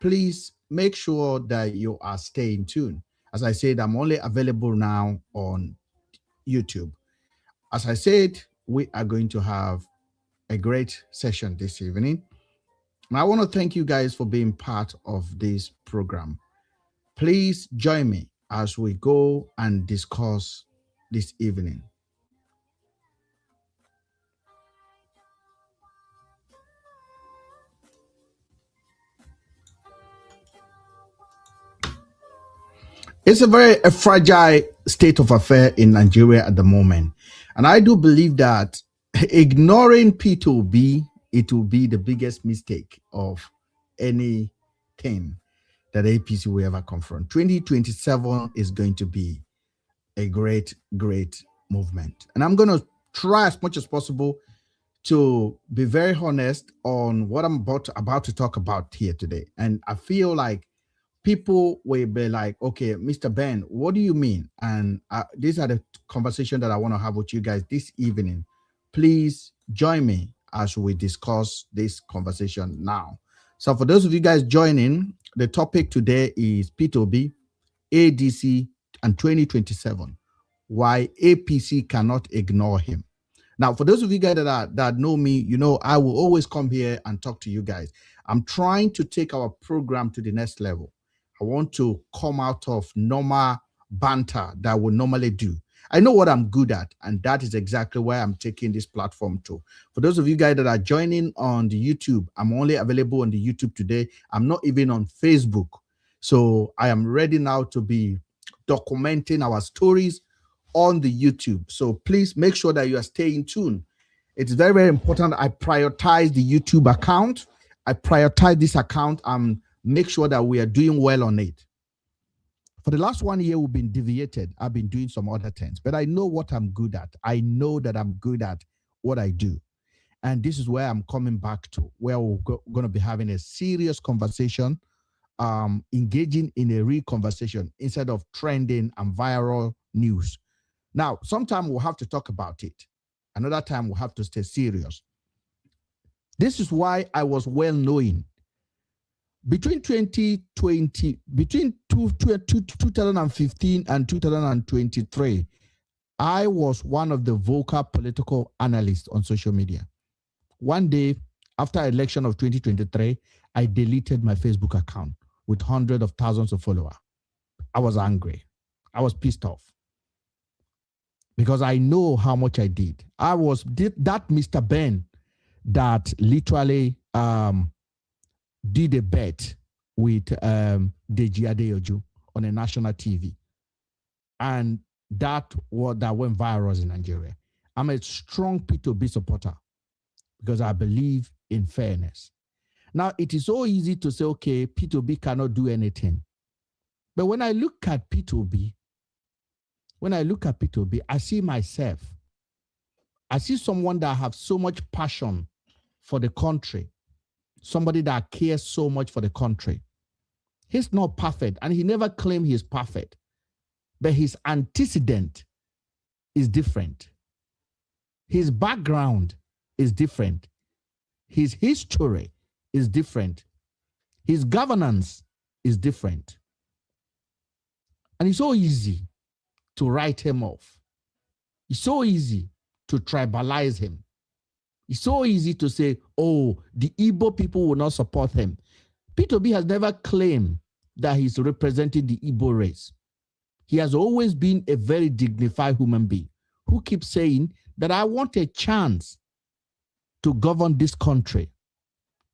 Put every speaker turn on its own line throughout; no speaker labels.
please make sure that you are staying tuned. As I said, I'm only available now on YouTube. As I said, we are going to have a great session this evening. And I want to thank you guys for being part of this program. Please join me as we go and discuss this evening. It's a very fragile state of affair in Nigeria at the moment. And I do believe that ignoring Peter Obi, it will be the biggest mistake of anything that APC will ever confront. 2027 is going to be a great, great movement. And I'm going to try as much as possible to be very honest on what I'm about to talk about here today. And I feel like people will be like, okay, MrBen, what do you mean? And these are the conversations that I want to have with you guys this evening. Please join me as we discuss this conversation now. So for those of you guys joining, the topic today is Peter Obi, ADC, and 2027. Why APC cannot ignore him. Now, for those of you guys that know me, you know I will always come here and talk to you guys. I'm trying to take our program to the next level. I want to come out of normal banter that we normally do. I know what I'm good at, and that is exactly why I'm taking this platform to. For those of you guys that are joining on the YouTube, I'm only available on the YouTube today. I'm not even on Facebook. So I am ready now to be documenting our stories on the YouTube. So please make sure that you are staying tuned. It's very, very important. I prioritize the YouTube account. I prioritize this account and make sure that we are doing well on it. For the last 1 year, we've been deviated. I've been doing some other things, but I know what I'm good at. I know that I'm good at what I do. And this is where I'm coming back to, where we're going to be having a serious conversation, engaging in a real conversation instead of trending and viral news. Now, sometime we'll have to talk about it. Another time we'll have to stay serious. This is why I was well knowing. Between 2015 and 2023, I was one of the vocal political analysts on social media. One day, after election of 2023, I deleted my Facebook account with hundreds of thousands of followers. I was angry. I was pissed off because I know how much I did. I was that MrBen that literally did a bet with Deji Adeyoju on a national TV. And that went viral in Nigeria. I'm a strong Peter Obi supporter because I believe in fairness. Now, it is so easy to say, okay, Peter Obi cannot do anything. But when I look at Peter Obi, I see myself. I see someone that has so much passion for the country. Somebody that cares so much for the country. He's not perfect, and he never claimed he's perfect. But his antecedent is different. His background is different. His history is different. His governance is different. And it's so easy to write him off. It's so easy to tribalize him. It's so easy to say, oh, the Igbo people will not support him. Peter Obi has never claimed that he's representing the Igbo race. He has always been a very dignified human being who keeps saying that I want a chance to govern this country,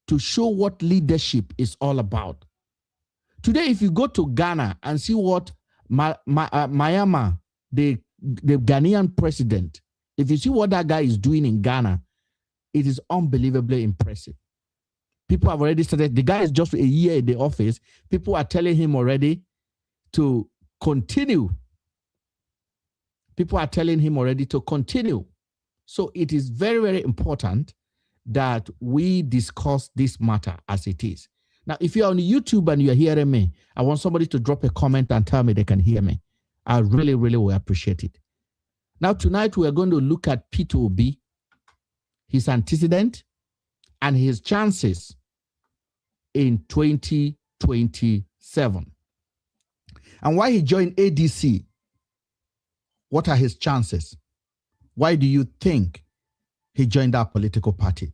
to show what leadership is all about. Today, if you go to Ghana and see what Mahama, the Ghanaian president, if you see what that guy is doing in Ghana, it is unbelievably impressive. People have already started. The guy is just a year in the office. People are telling him already to continue. People are telling him already to continue. So it is very, very important that we discuss this matter as it is. Now, if you're on YouTube and you're hearing me, I want somebody to drop a comment and tell me they can hear me. I really, really will appreciate it. Now, tonight we are going to look at Peter Obi, his antecedent, and his chances in 2027. 2027. And why he joined ADC? What are his chances? Why do you think he joined our political party?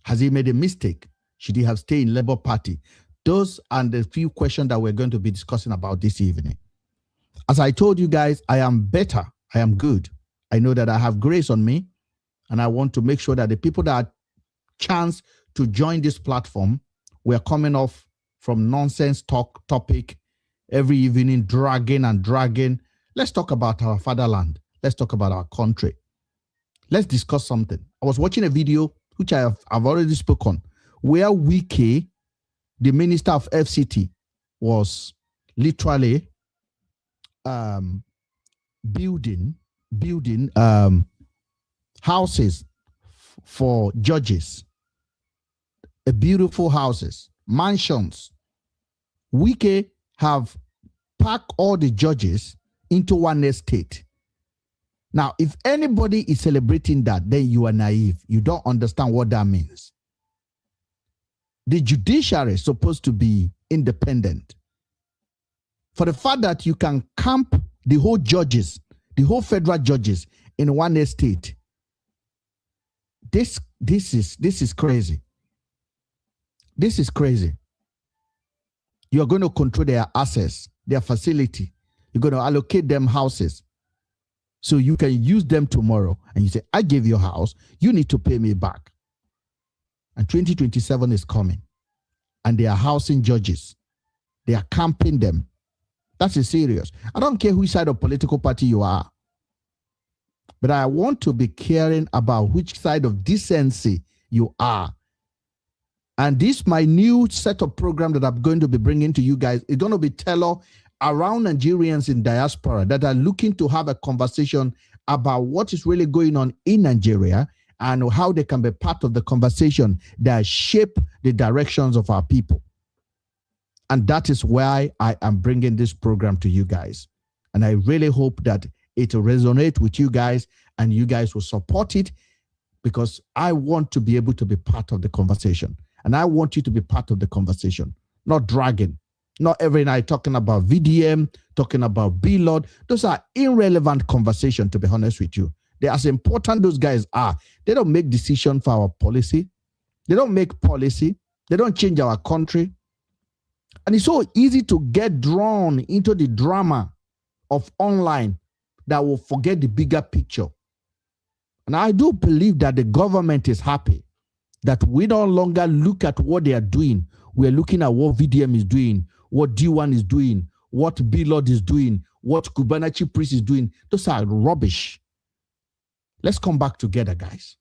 Has he made a mistake? Should he have stayed in Labour Party? Those are the few questions that we're going to be discussing about this evening. As I told you guys, I am better. I am good. I know that I have grace on me, and I want to make sure that the people that chance to join this platform, we're coming off from nonsense topic every evening, dragging. Let's talk about our fatherland. Let's talk about our country. Let's discuss something. I was watching a video, which I've already spoken, where Wike, the Minister of FCT, was literally building houses for judges, beautiful houses, mansions. Wike have packed all the judges into one estate. Now, if anybody is celebrating that, then you are naive. You don't understand what that means. The judiciary is supposed to be independent. For the fact that you can camp the whole judges, the whole federal judges in one estate, this is crazy. This is crazy. You are going to control their assets, their facility. You're going to allocate them houses so you can use them tomorrow. And you say, I gave you a house, you need to pay me back. And 2027 is coming. And they are housing judges. They are camping them. That is serious. I don't care which side of political party you are. But I want to be caring about which side of decency you are. And this, my new set of program that I'm going to be bringing to you guys, is going to be tailored around Nigerians in diaspora that are looking to have a conversation about what is really going on in Nigeria and how they can be part of the conversation that shape the directions of our people. And that is why I am bringing this program to you guys. And I really hope that it will resonate with you guys and you guys will support it, because I want to be able to be part of the conversation. And I want you to be part of the conversation, not dragging. Not every night talking about VDM, talking about B-Lord. Those are irrelevant conversations, to be honest with you. They're as important those guys are. They don't make decisions for our policy. They don't make policy. They don't change our country. And it's so easy to get drawn into the drama of online that will forget the bigger picture. And I do believe that the government is happy that we no longer look at what they are doing. We're looking at what VDM is doing, what D1 is doing, what B-Lord is doing, what Kubanachi Priest is doing. Those are rubbish. Let's come back together, guys.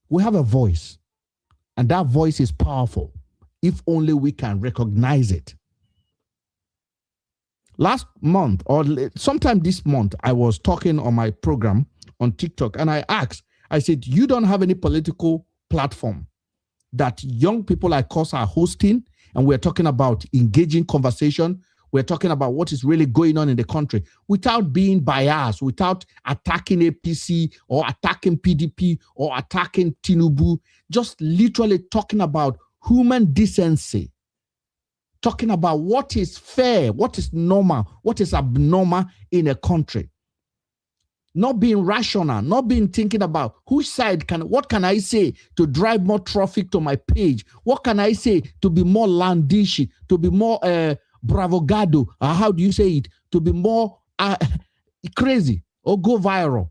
We have a voice, and that voice is powerful if only we can recognize it. Last month, or sometime this month, I was talking on my program on TikTok, and I asked, I said, you don't have any political platform that young people like us are hosting, and we're talking about engaging conversation. We're talking about what is really going on in the country without being biased, without attacking APC or attacking PDP or attacking Tinubu, just literally talking about human decency, talking about what is fair, what is normal, what is abnormal in a country. Not being rational, not being thinking about which side what can I say to drive more traffic to my page? What can I say to be more landishy, to be more bravogado? How do you say it? To be more crazy or go viral.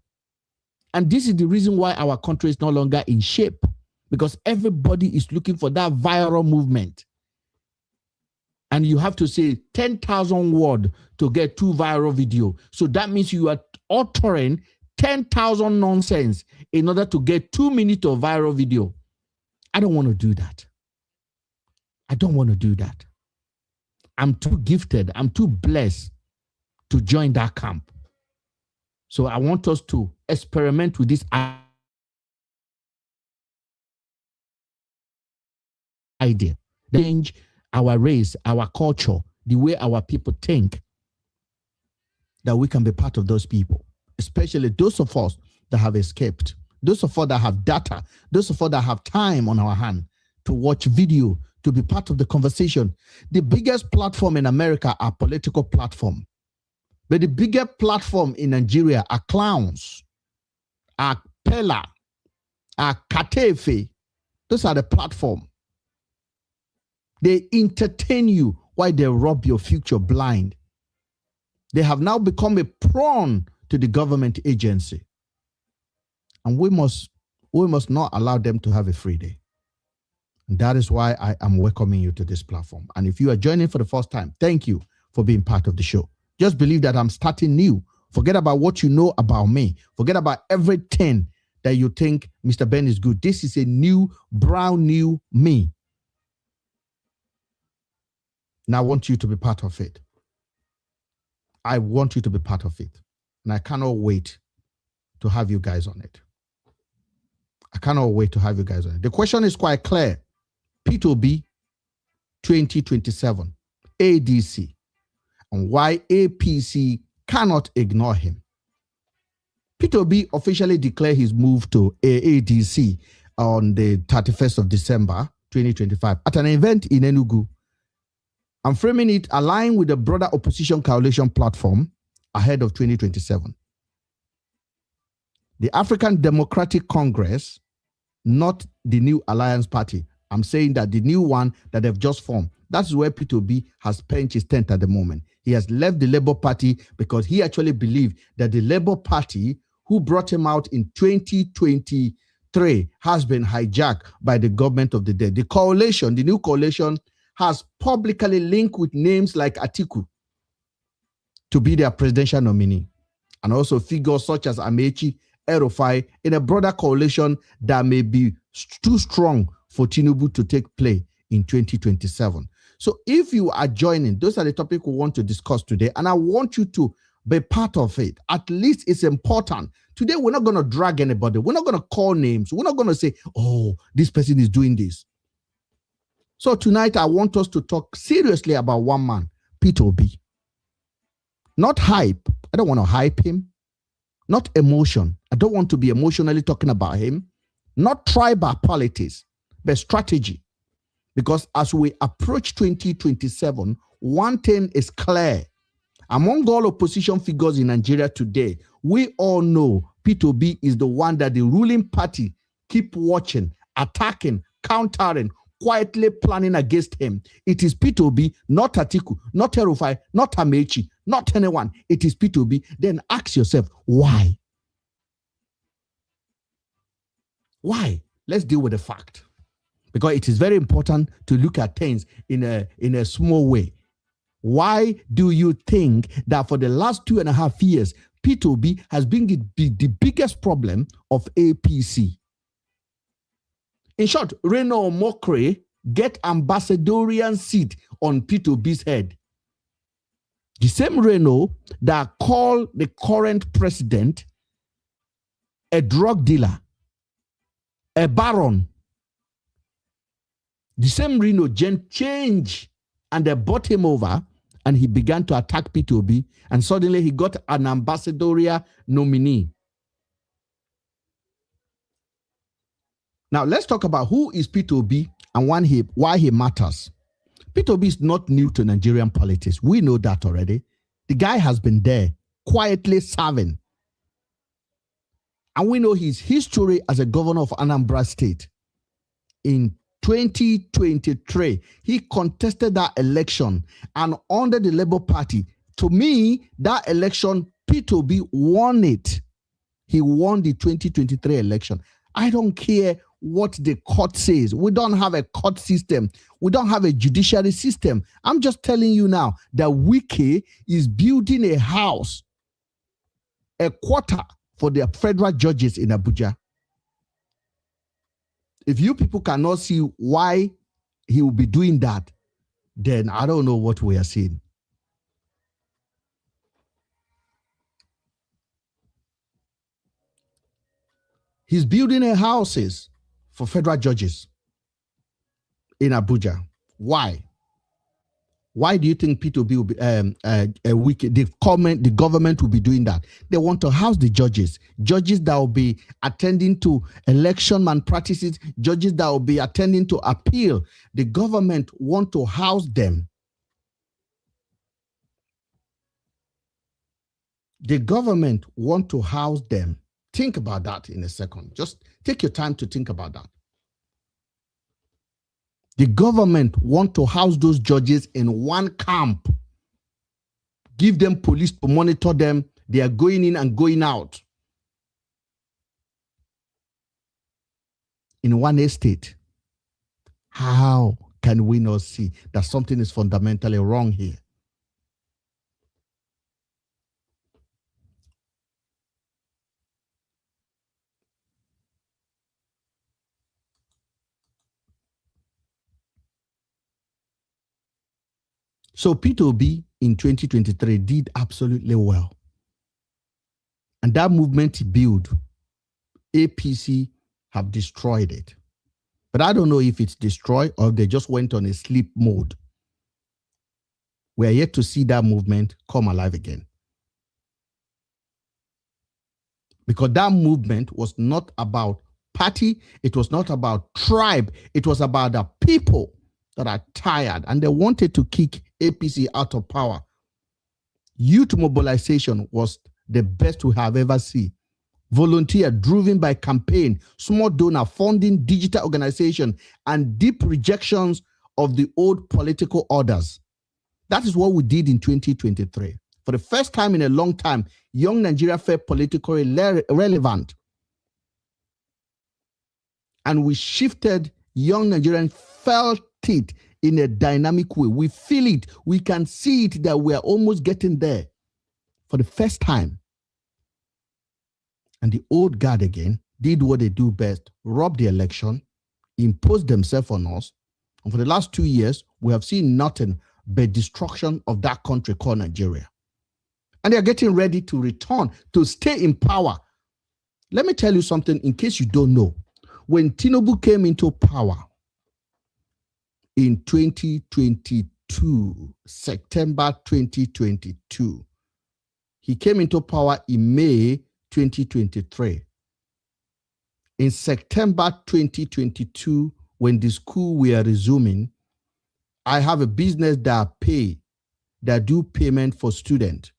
And this is the reason why our country is no longer in shape, because everybody is looking for that viral movement. And you have to say 10,000 words to get 2 viral videos. So that means you are uttering 10,000 nonsense in order to get 2 minutes of viral video. I don't want to do that. I don't want to do that. I'm too gifted. I'm too blessed to join that camp. So I want us to experiment with this idea. Change our race, our culture, the way our people think, that we can be part of those people, especially those of us that have escaped, those of us that have data, those of us that have time on our hand to watch video, to be part of the conversation. The biggest platform in America are political platform. But the bigger platform in Nigeria are clowns, are Pella, are Katefe. Those are the platform. They entertain you while they rob your future blind. They have now become a pawn to the government agency. And we must not allow them to have a free day. And that is why I am welcoming you to this platform. And if you are joining for the first time, thank you for being part of the show. Just believe that I'm starting new. Forget about what you know about me. Forget about everything that you think MrBen is good. This is a new, brand new me. Now I want you to be part of it. I want you to be part of it. And I cannot wait to have you guys on it. I cannot wait to have you guys on it. The question is quite clear. Peter Obi 2027 ADC, and why APC cannot ignore him. Peter Obi officially declared his move to ADC on the 31st of December 2025 at an event in Enugu. I'm framing it aligned with the broader opposition coalition platform ahead of 2027. The African Democratic Congress, not the new Alliance Party. I'm saying that the new one that they've just formed, that's where Peter Obi has pinched his tent at the moment. He has left the Labour Party because he actually believed that the Labour Party, who brought him out in 2023, has been hijacked by the government of the day. The coalition, the new coalition, has publicly linked with names like Atiku to be their presidential nominee, and also figures such as Amaechi, El-Rufai, in a broader coalition that may be too strong for Tinubu to take play in 2027. So if you are joining, those are the topics we want to discuss today, and I want you to be part of it. At least it's important. Today, we're not going to drag anybody. We're not going to call names. We're not going to say, oh, this person is doing this. So tonight, I want us to talk seriously about one man, Peter Obi. Not hype. I don't want to hype him. Not emotion. I don't want to be emotionally talking about him. Not tribal politics, but strategy. Because as we approach 2027, one thing is clear. Among all opposition figures in Nigeria today, we all know Peter Obi is the one that the ruling party keep watching, attacking, countering, quietly planning against him. It is Peter Obi, not Atiku, not El-Rufai, not Amaechi, not anyone. It is Peter Obi. Then ask yourself, why? Why? Let's deal with the fact. Because it is very important to look at things in a small way. Why do you think that for the last 2.5 years, Peter Obi has been the biggest problem of APC? In short, Reno Mokre get ambassadorial seat on Peter Obi's head. The same Reno that called the current president a drug dealer, a baron. The same Reno changed, and they bought him over, and he began to attack Peter Obi, and suddenly he got an ambassadorial nominee. Now, let's talk about who is Peter Obi and why he matters. Peter Obi is not new to Nigerian politics. We know that already. The guy has been there, quietly serving. And we know his history as a governor of Anambra State. In 2023, he contested that election, and under the Labour Party, to me, that election, Peter Obi won it. He won the 2023 election. I don't care what the court says. We don't have a court system. We don't have a judiciary system. I'm just telling you now that Wike is building a house, a quarter for the federal judges in Abuja. If you people cannot see why he will be doing that, then I don't know what we are seeing. He's building houses for federal judges in Abuja. Why? Why do you think Peter Obi will be the government will be doing that? They want to house the judges that will be attending to election malpractices, judges that will be attending to appeal. The government want to house them. The government want to house them. Think about that in a second. Just take your time to think about that. The government want to house those judges in one camp. Give them police to monitor them. They are going in and going out. In one estate. How can we not see that something is fundamentally wrong here? So Peter Obi in 2023 did absolutely well. And that movement he built, APC have destroyed it. But I don't know if it's destroyed or if they just went on a sleep mode. We are yet to see that movement come alive again. Because that movement was not about party, it was not about tribe, it was about the people that are tired and they wanted to kick APC out of power. Youth mobilization was the best we have ever seen. Volunteer driven by campaign, small donor funding, digital organization, and deep rejections of the old political orders. That is what we did in 2023. For the first time in a long time, young Nigeria felt politically relevant. And we shifted, young Nigerians felt it in a dynamic way. We feel it, we can see it that we are almost getting there for the first time. And the old guard again did what they do best, rob the election, impose themselves on us. And for the last 2 years, we have seen nothing but destruction of that country called Nigeria. And they're getting ready to return, to stay in power. Let me tell you something in case you don't know. When Tinubu came into power in 2022, September 2022, he came into power in May 2023. In September 2022, when the school were resuming, I have a business that do payment for students.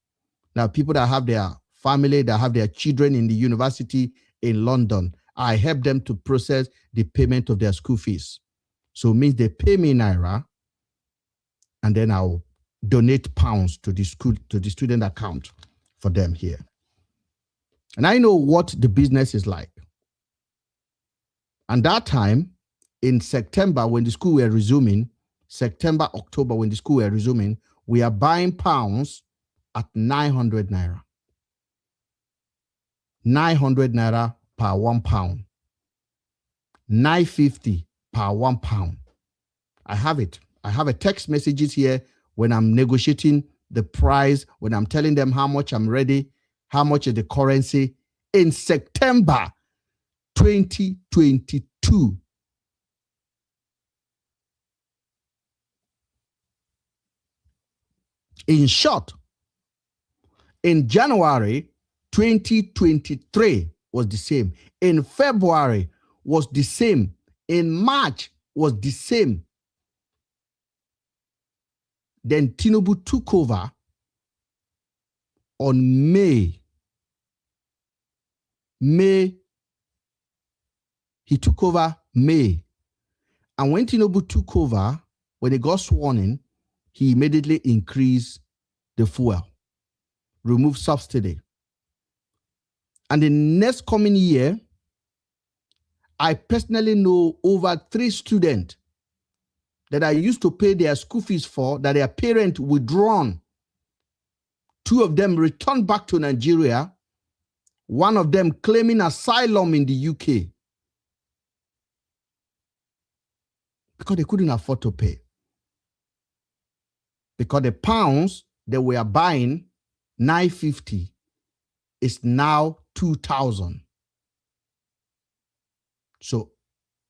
Now, people that have their family, that have their children in the university in London, I help them to process the payment of their school fees. So it means they pay me Naira, and then I'll donate pounds to the school, to the student account for them here. And I know what the business is like. And that time, in September, when the school were resuming, September, October, when the school were resuming, we are buying pounds at 900 Naira. 900 Naira per 1 pound. 950 per 1 pound. I have it. I have a text messages here when I'm negotiating the price, when I'm telling them how much I'm ready, how much is the currency. In September 2022. In short, in January 2023 was the same. In February was the same. In March was the same. Then Tinubu took over on May. He took over May. And when Tinubu took over, when he got sworn in, he immediately increased the fuel, removed subsidy. And the next coming year, I personally know over 3 students that I used to pay their school fees for, that their parents withdrawn. 2 of them returned back to Nigeria. 1 of them claiming asylum in the UK because they couldn't afford to pay. Because the pounds they were buying, 950, is now 2,000. So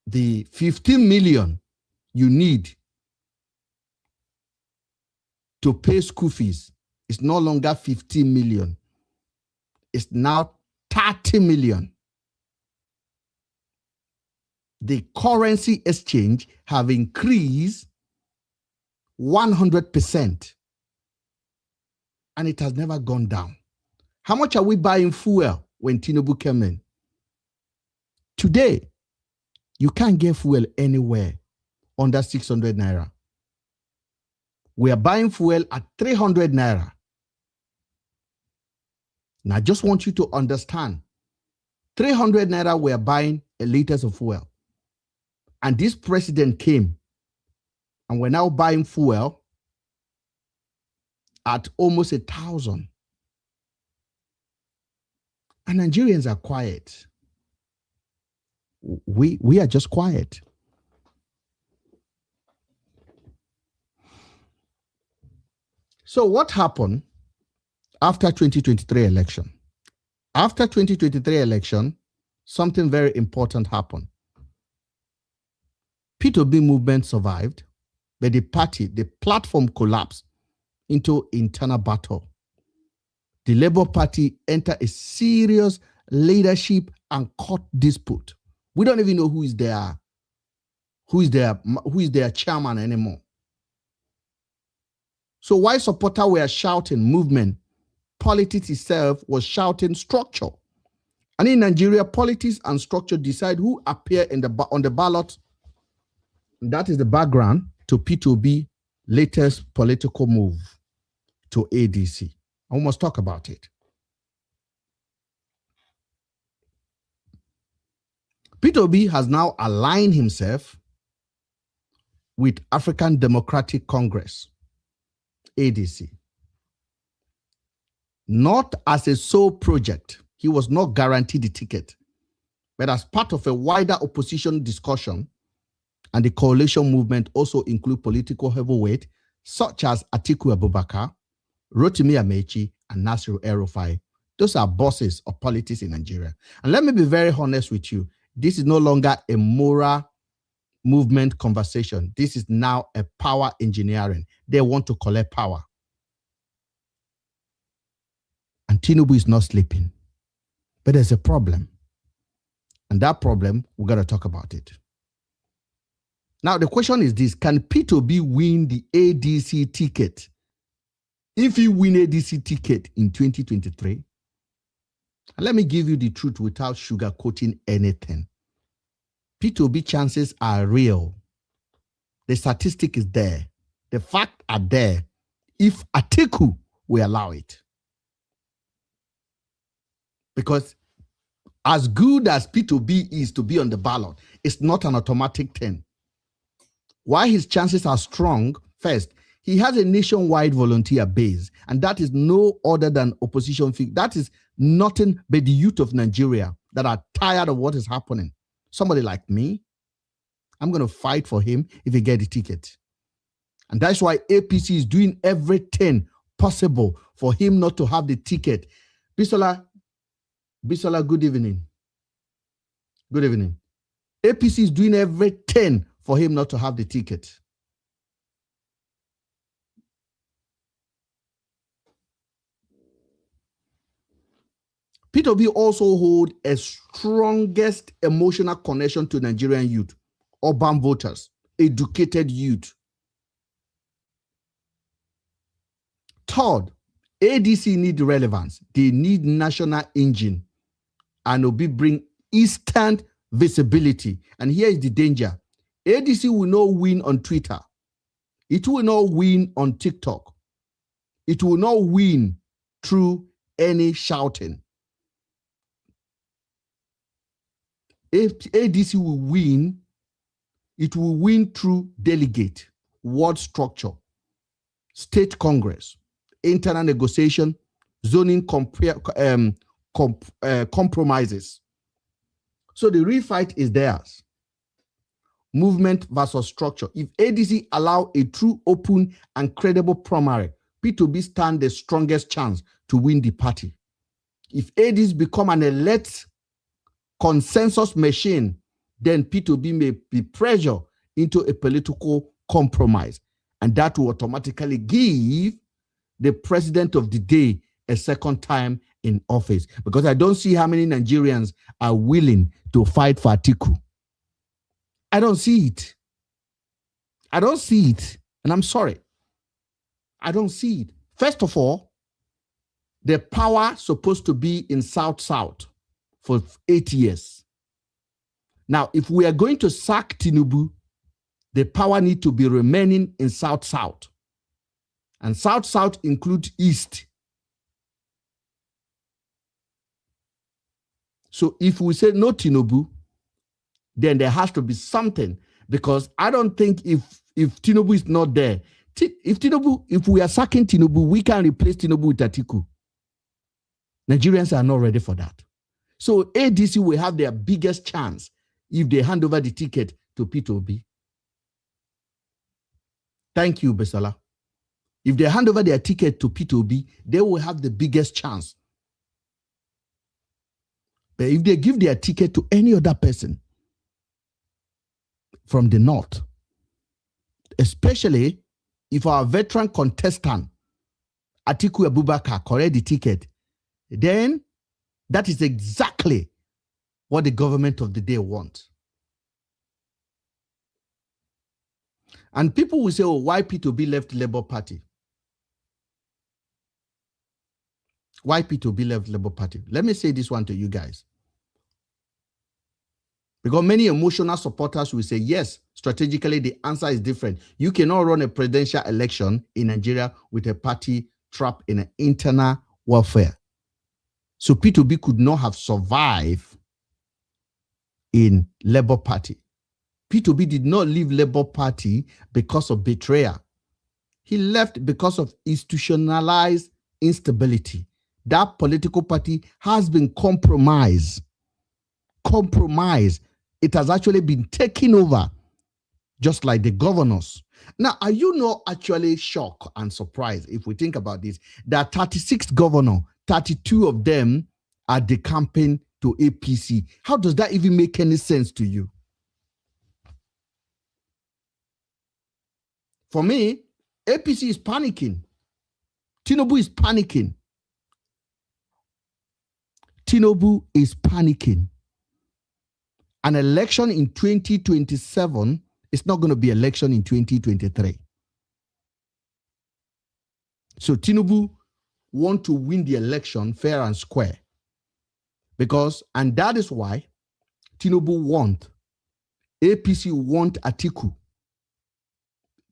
the 15 million you need to pay school fees is no longer 15 million. It's now 30 million. The currency exchange have increased 100%. And it has never gone down. How much are we buying fuel when Tinubu came in? Today, you can't get fuel anywhere under 600 naira. We are buying fuel at 300 naira. Now, I just want you to understand, 300 naira we are buying a liter of fuel. And this president came, and we're now buying fuel at almost 1,000. And Nigerians are quiet. We are just quiet. So what happened after 2023 election? After 2023 election, something very important happened. Peter Obi movement survived, but the party, the platform collapsed into internal battle. The Labour Party entered a serious leadership and court dispute. We don't even know who is their chairman anymore. So while supporters were shouting movement, politics itself was shouting structure. And in Nigeria, politics and structure decide who appear on the ballot. And that is the background to Peter Obi's latest political move to ADC. I must talk about it. Peter Obi has now aligned himself with African Democratic Congress, ADC. Not as a sole project, he was not guaranteed the ticket, but as part of a wider opposition discussion, and the coalition movement also include political heavyweight such as Atiku Abubakar, Rotimi Amaechi, and Nasir El-Rufai. Those are bosses of politics in Nigeria. And let me be very honest with you. This is no longer a moral movement conversation. This is now a power engineering. They want to collect power. And Tinubu is not sleeping. But there's a problem. And that problem, we're going to talk about it. Now, the question is this. Can Peter Obi win the ADC ticket? If he win ADC ticket in 2023, and let me give you the truth without sugarcoating anything. Peter Obi chances are real. The statistic is there. The facts are there. If Atiku will allow it. Because as good as Peter Obi is to be on the ballot, it's not an automatic thing. Why his chances are strong, first, he has a nationwide volunteer base, and that is no other than opposition figure. That is nothing but the youth of Nigeria that are tired of what is happening. Somebody like me, I'm going to fight for him if he gets the ticket. And that's why APC is doing everything possible for him not to have the ticket. Bisola, good evening. Good evening. APC is doing everything for him not to have the ticket. Peter Obi also holds a strongest emotional connection to Nigerian youth, urban voters, educated youth. Third, ADC need relevance. They need national engine. And Obi bring instant visibility. And here is the danger. ADC will not win on Twitter. It will not win on TikTok. It will not win through any shouting. If ADC will win, it will win through delegate, ward structure, state congress, internal negotiation, zoning compromises. So the real fight is theirs. Movement versus structure. If ADC allow a true, open, and credible primary, Peter Obi stand the strongest chance to win the party. If ADC become an elite consensus machine, then Peter Obi may be pressured into a political compromise. And that will automatically give the president of the day a second time in office. Because I don't see how many Nigerians are willing to fight for Atiku. I don't see it. I don't see it. And I'm sorry. I don't see it. First of all, the power supposed to be in South-South for 8 years. Now, if we are going to sack Tinubu, the power need to be remaining in South-South. And South-South includes East. So if we say no Tinubu, then there has to be something. Because I don't think if Tinubu is not there, if we are sacking Tinubu, we can replace Tinubu with Atiku. Nigerians are not ready for that. So ADC will have their biggest chance if they hand over the ticket to Peter Obi. Thank you, Besala. If they hand over their ticket to Peter Obi, they will have the biggest chance. But if they give their ticket to any other person from the north, especially if our veteran contestant, Atiku Abubakar, collect the ticket, then that is exactly what the government of the day wants. And people will say, oh, why Peter Obi left Labour Party? Why Peter Obi left Labour Party? Let me say this one to you guys. Because many emotional supporters will say, yes, strategically the answer is different. You cannot run a presidential election in Nigeria with a party trapped in an internal warfare. So Peter Obi could not have survived in Labour Party. Peter Obi did not leave Labour Party because of betrayal. He left because of institutionalized instability. That political party has been compromised. It has actually been taken over, just like the governors. Now, are you not actually shocked and surprised if we think about this? There are 36 governors, 32 of them are decamping to APC. How does that even make any sense to you? For me, APC is panicking. Tinubu is panicking. Tinubu is panicking. An election in 2027 is not going to be election in 2023. So Tinubu want to win the election fair and square. And that is why Tinubu APC want Atiku.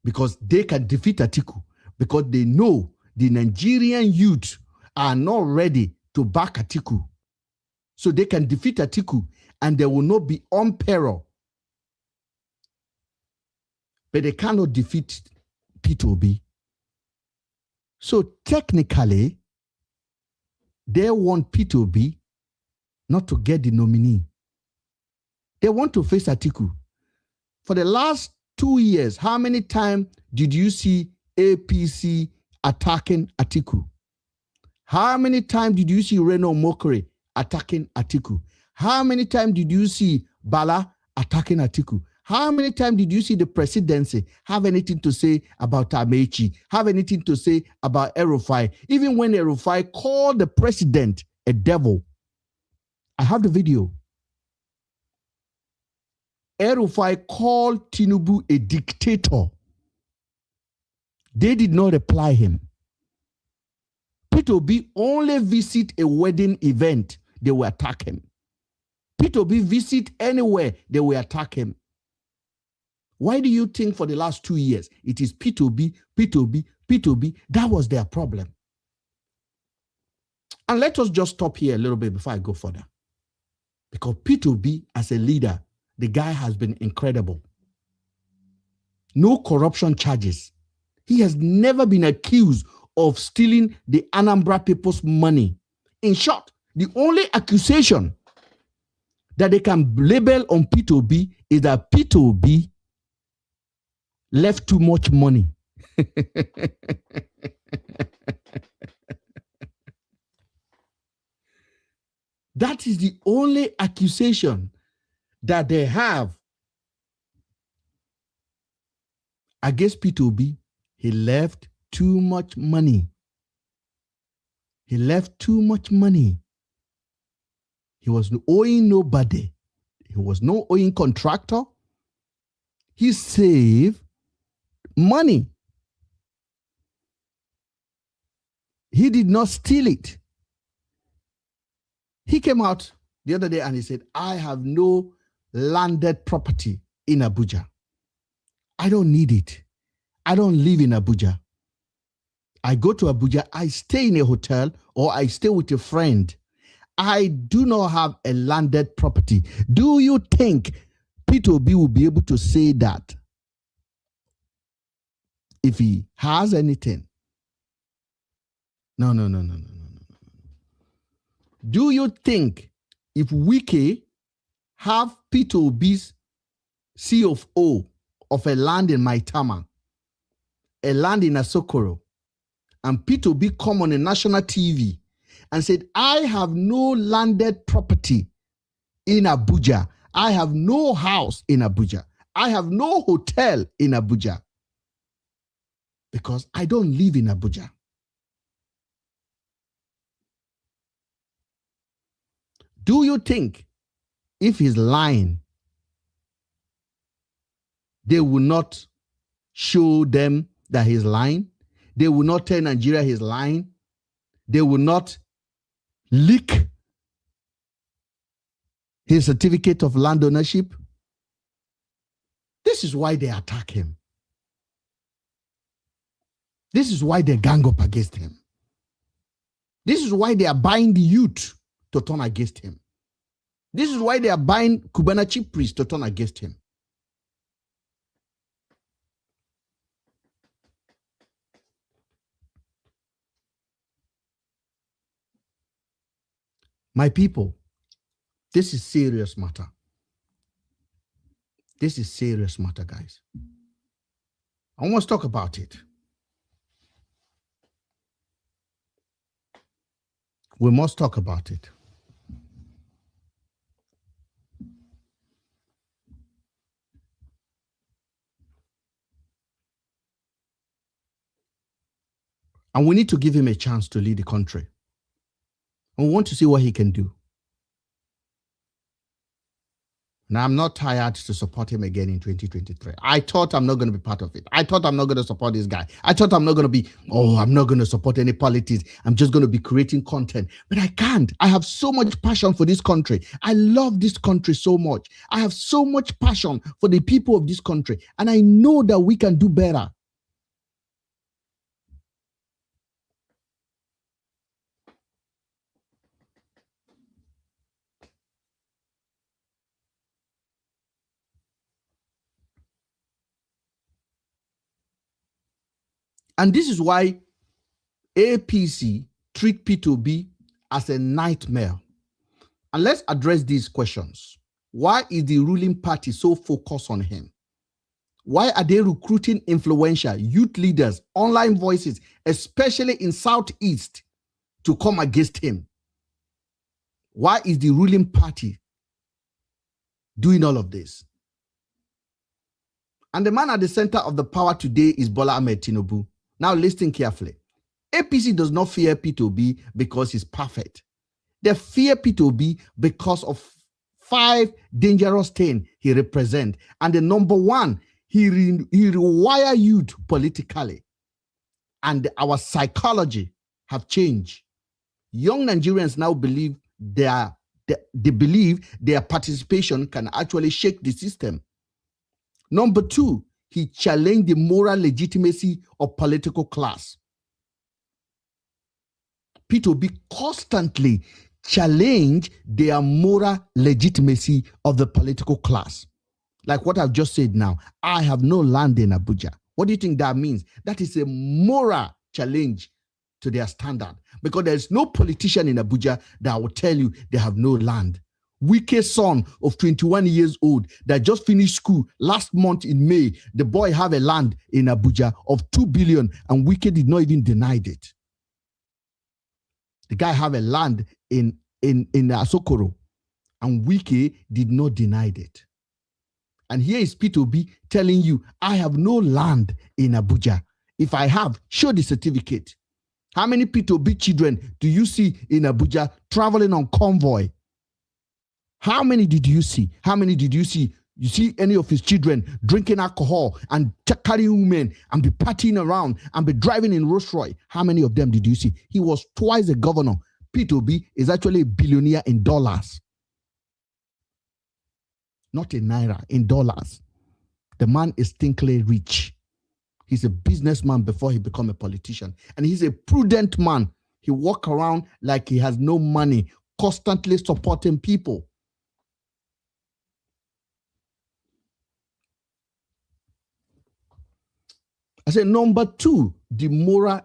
Because they can defeat Atiku. Because they know the Nigerian youth are not ready to back Atiku. So they can defeat Atiku and they will not be on peril. But they cannot defeat Peter Obi. So technically, they want Peter Obi not to get the nominee. They want to face Atiku. For the last 2 years, how many times did you see APC attacking Atiku? How many times did you see Reno Mokere attacking Atiku? How many times did you see Bala attacking Atiku? How many times did you see the presidency have anything to say about Amaechi, have anything to say about El-Rufai? Even when El-Rufai called the president a devil. I have the video. El-Rufai called Tinubu a dictator. They did not reply him. Peter Obi only visit a wedding event, they will attack him. Peter Obi visit anywhere, they will attack him. Why do you think for the last 2 years, it is Peter Obi, Peter Obi, Peter Obi? That was their problem. And let us just stop here a little bit before I go further. Because Peter Obi, as a leader, the guy has been incredible. No corruption charges. He has never been accused of stealing the Anambra people's money. In short, the only accusation that they can label on Peter Obi is that Peter Obi left too much money. That is the only accusation that they have against Peter Obi. He left too much money. He left too much money. He was owing nobody. He was no owing contractor. He saved money. He did not steal it. He came out the other day and he said, I have no landed property in Abuja. I don't need it. I don't live in Abuja. I go to Abuja, I stay in a hotel or I stay with a friend. I do not have a landed property. Do you think Peter Obi will be able to say that if he has anything? No. Do you think if Wike have Peter Obi's CFO of a land in Maitama, a land in Asokoro, and Peter Obi come on a national TV and said, I have no landed property in Abuja. I have no house in Abuja. I have no hotel in Abuja because I don't live in Abuja. Do you think if he's lying, they will not show them that he's lying? They will not tell Nigeria he's lying? They will not leak his certificate of land ownership? This is why they attack him. This is why they gang up against him. This is why they are buying the youth to turn against him. This is why they are buying Cubana chief priests to turn against him. My people, this is serious matter. This is serious matter, guys. I want to talk about it. We must talk about it. And we need to give him a chance to lead the country. And we want to see what he can do. Now, I'm not tired to support him again in 2023. I thought I'm not going to be part of it. I thought I'm not going to support this guy. I thought I'm not going to be, I'm not going to support any politics. I'm just going to be creating content. But I can't. I have so much passion for this country. I love this country so much. I have so much passion for the people of this country. And I know that we can do better. And this is why APC treat Peter Obi as a nightmare. And let's address these questions. Why is the ruling party so focused on him? Why are they recruiting influential youth leaders, online voices, especially in Southeast, to come against him? Why is the ruling party doing all of this? And the man at the center of the power today is Bola Ahmed Tinubu. Now listen carefully. APC does not fear Peter Obi because he's perfect. They fear Peter Obi because of 5 dangerous things he represents. And the number one, he rewire youth politically. And our psychology have changed. Young Nigerians now believe they believe their participation can actually shake the system. Number 2, he challenged the moral legitimacy of political class. Peter Obi constantly challenged their moral legitimacy of the political class. Like what I've just said now, I have no land in Abuja. What do you think that means? That is a moral challenge to their standard, because there's no politician in Abuja that will tell you they have no land. Wike's son of 21 years old that just finished school last month in May, the boy have a land in Abuja of 2 billion and Wike did not even deny it. The guy have a land in Asokoro and Wike did not deny it. And here is Peter Obi telling you, I have no land in Abuja. If I have, show the certificate. How many P2B children do you see in Abuja traveling on convoy? How many did you see? How many did you see? You see any of his children drinking alcohol and carrying women and be partying around and be driving in Rolls Royce? How many of them did you see? He was twice a governor. P2B is actually a billionaire in dollars. Not in naira, in dollars. The man is stinkly rich. He's a businessman before he become a politician. And he's a prudent man. He walks around like he has no money, constantly supporting people. I said, number two, the moral,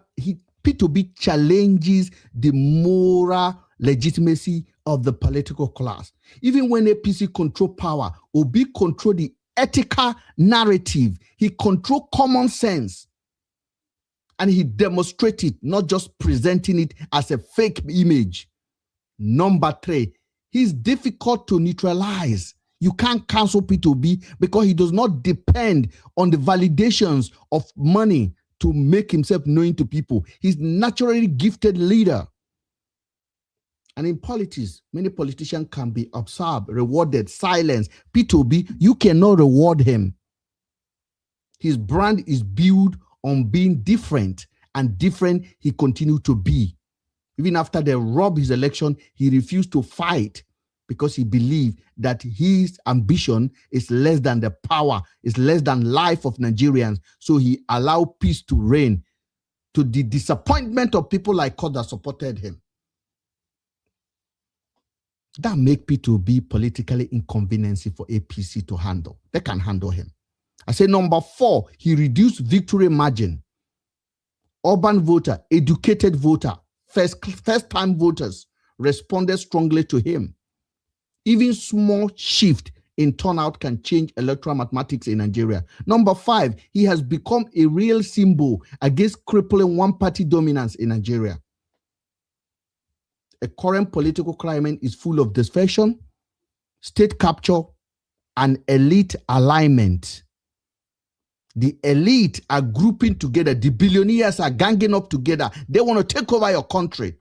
P2B challenges the moral legitimacy of the political class. Even when APC control power, Obi control the ethical narrative. He control common sense. And he demonstrated, not just presenting it as a fake image. Number three, he's difficult to neutralize. You can't cancel P2B because he does not depend on the validations of money to make himself known to people. He's naturally gifted leader. And in politics, many politicians can be observed, rewarded, silenced. P2B, you cannot reward him. His brand is built on being different, and different he continued to be. Even after they robbed his election, he refused to fight because he believed that his ambition is less than the power, is less than life of Nigerians. So he allowed peace to reign, to the disappointment of people like us that supported him. That make P2B politically inconveniencing for APC to handle. They can handle him. I say number four, he reduced victory margin. Urban voter, educated voter, first-time voters responded strongly to him. Even small shift in turnout can change electoral mathematics in Nigeria. Number five, he has become a real symbol against crippling one-party dominance in Nigeria. A current political climate is full of dispersion, state capture, and elite alignment. The elite are grouping together. The billionaires are ganging up together. They want to take over your country.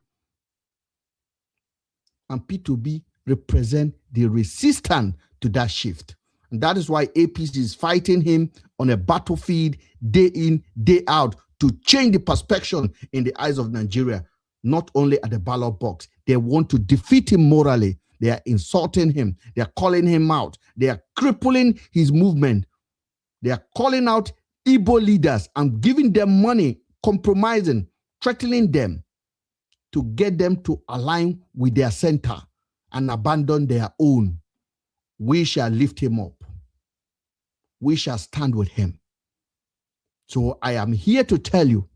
And P2B represent the resistance to that shift. And that is why APC is fighting him on a battlefield day in, day out to change the perception in the eyes of Nigeria, not only at the ballot box. They want to defeat him morally. They are insulting him. They are calling him out. They are crippling his movement. They are calling out Igbo leaders and giving them money, compromising, threatening them to get them to align with their center and abandon their own. We shall lift him up. We shall stand with him. So I am here to tell you,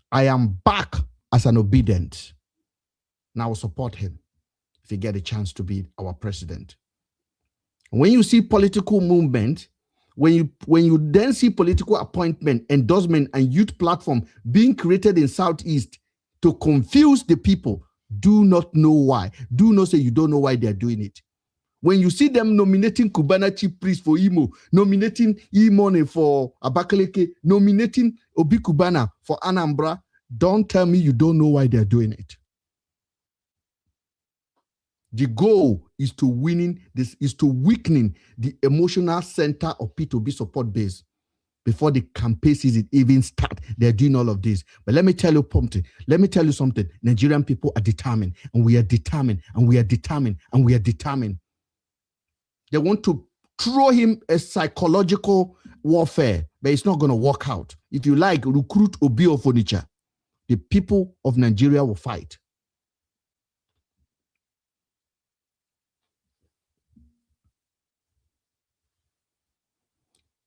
I am back as an Obidient. And I will support him if he get a chance to be our president. When you see political movement, when you then see political appointment, endorsement, and youth platform being created in Southeast to confuse the people, do not know why. Do not say you don't know why they're doing it. When you see them nominating Cubana chief priest for Imo, nominating Imone for Abakaleke, nominating Obi Cubana for Anambra, don't tell me you don't know why they're doing it. The goal is to weakening the emotional center of P2B support base before the campaign season even start. They're doing all of this. But let me tell you something. Nigerian people are determined, and we are determined, and we are determined, and we are determined. They want to throw him a psychological warfare, but it's not going to work out. If you like, recruit Obi or furniture. The people of Nigeria will fight.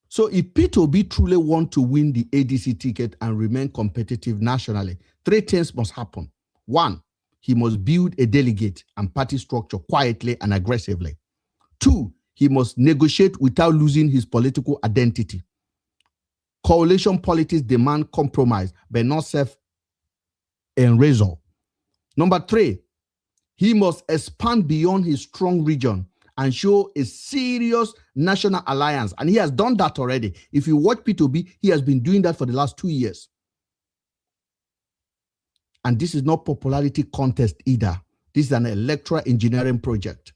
So if P2B truly want to win the ADC ticket and remain competitive nationally, three things must happen. One, he must build a delegate and party structure quietly and aggressively. Two, he must negotiate without losing his political identity. Coalition politics demand compromise, but not self-erasure. Number three, he must expand beyond his strong region and show a serious national alliance. And he has done that already. If you watch Peter Obi, he has been doing that for the last 2 years. And this is not popularity contest either. This is an electoral engineering project.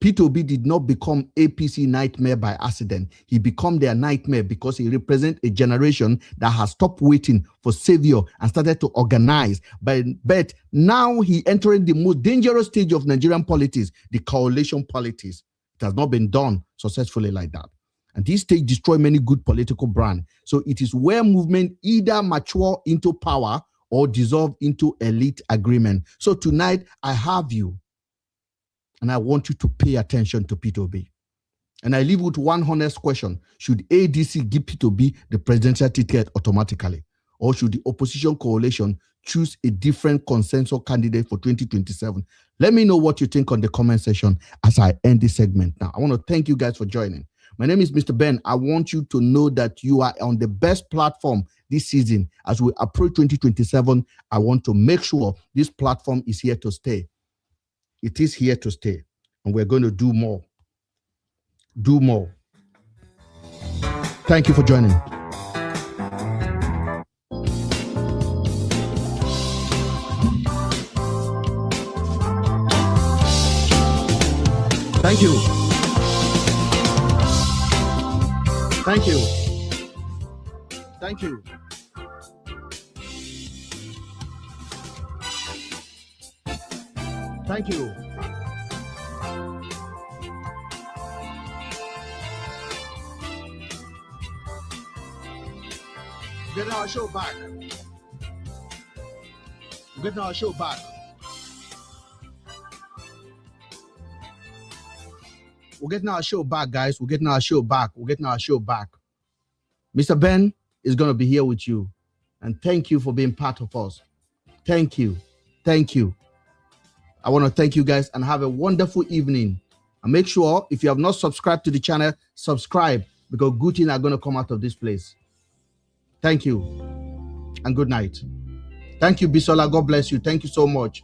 Peter Obi did not become APC nightmare by accident. He became their nightmare because he represents a generation that has stopped waiting for savior and started to organize. But now he entering the most dangerous stage of Nigerian politics, the coalition politics. It has not been done successfully like that. And this stage destroy many good political brands. So it is where movement either mature into power or dissolve into elite agreement. So tonight I have you. And I want you to pay attention to Peter Obi. And I leave with one honest question. Should ADC give Peter Obi the presidential ticket automatically? Or should the opposition coalition choose a different consensus candidate for 2027? Let me know what you think on the comment section as I end this segment now. I want to thank you guys for joining. My name is MrBen. I want you to know that you are on the best platform this season. As we approach 2027, I want to make sure this platform is here to stay. It is here to stay, and we're going to do more. Do more. Thank you for joining. Thank you. Thank you. Thank you. Thank you. Getting our show back. Getting our show back. We're getting our show back, guys. We're getting our show back. We're getting our show back. MrBen is going to be here with you. And thank you for being part of us. Thank you. Thank you. I want to thank you guys and have a wonderful evening. And make sure, if you have not subscribed to the channel, subscribe, because good things are going to come out of this place. Thank you. And good night. Thank you, Bisola. God bless you. Thank you so much.